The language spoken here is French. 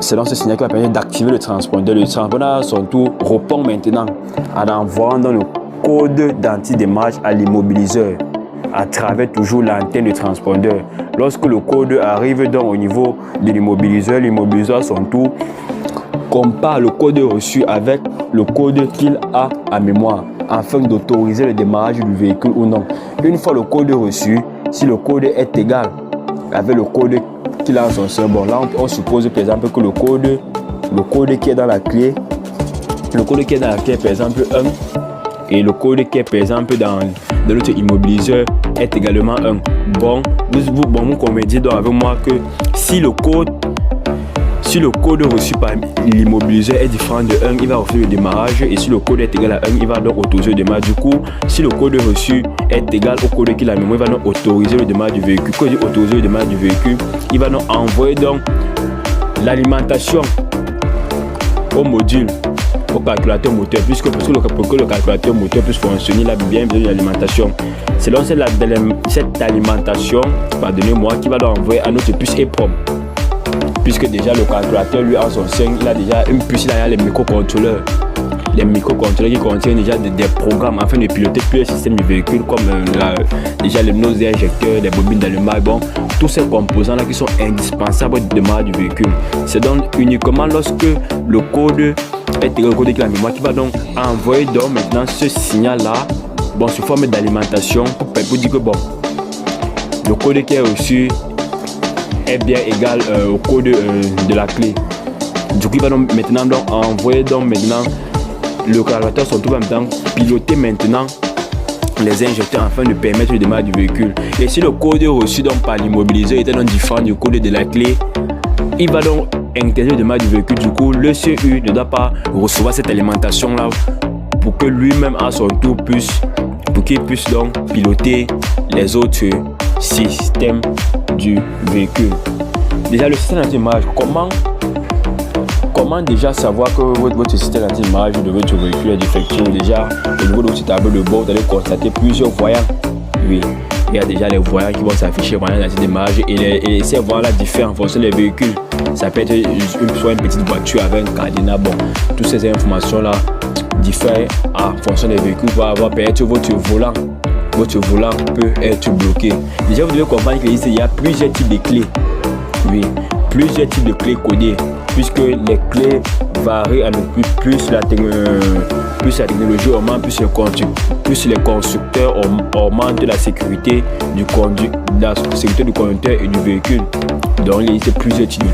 C'est dans ce signal qui va permettre d'activer le transpondeur. Le transpondeur à son tour répond maintenant en envoyant dans le code d'antidémarrage à l'immobiliseur à travers toujours l'antenne du transpondeur. Lorsque le code arrive donc au niveau de l'immobiliseur à son tour compare le code reçu avec le code qu'il a en mémoire afin d'autoriser le démarrage du véhicule ou non. Une fois le code reçu, si le code est égal avec le code qu'il a en son sein, bon là on suppose par exemple que le code qui est dans la clé, par exemple 1 et le code qui est par exemple dans l'autre immobiliseur est également 1. Bon, vous convenez donc avec moi que si le code reçu par l'immobiliseur est différent de 1, il va refuser le démarrage, et si le code est égal à 1, il va donc autoriser le démarrage. Du coup, si le code reçu est égal au code qu'il a en mémoire, il va donc autoriser le démarrage du véhicule. Quand il dit autoriser le démarrage du véhicule, il va donc envoyer donc l'alimentation au module, au calculateur moteur, puisque pour que le calculateur moteur puisse fonctionner, il a bien besoin de l'alimentation. C'est donc cette alimentation, pardonnez-moi, qui va donc envoyer à notre puce EEPROM. Puisque déjà le calculateur lui en son sein, il a déjà une puce, il a les microcontrôleurs. Les microcontrôleurs qui contiennent déjà des programmes afin de piloter tout le système du véhicule, comme déjà les noses injecteurs, les bobines d'allumage, bon, tous ces composants là qui sont indispensables au démarrage du véhicule. C'est donc uniquement lorsque le code est égal au code de la mémoire qui va donc envoyer donc maintenant ce signal là, bon, sous forme d'alimentation pour dire que bon, le code qui est reçu est bien égal au code de la clé. Du coup, il va donc maintenant donc envoyer donc maintenant le calculateur se trouve en même temps piloter maintenant les injecteurs afin de permettre le démarrage du véhicule. Et si le code reçu donc par l'immobiliseur était donc différent du code de la clé, il va donc intégrer le démarrage du véhicule. Du coup, le CU ne doit pas recevoir cette alimentation là pour que lui-même à son tour qu'il puisse donc piloter les autres systèmes du véhicule. Déjà le système d'anti-démarrage, comment déjà savoir que votre système d'anti-démarrage de votre véhicule est défectueux? Déjà au niveau de votre tableau de bord, vous allez constater plusieurs voyants. Oui, il y a déjà les voyants qui vont s'afficher, voyants d'anti-démarrage, et ces voyants-là diffèrent en fonction des véhicules. Ça peut être soit une petite voiture avec un cadenas. Bon, toutes ces informations-là diffèrent en fonction des véhicules. Vous avoir peut-être votre volant peut être bloqué. Déjà, vous devez comprendre qu'il y a plusieurs types de clés. Oui, plusieurs types de clés codées, puisque les clés varient en plus la technologie augmente, plus les constructeurs augmentent la sécurité du conducteur et du véhicule. Donc, il y a plusieurs types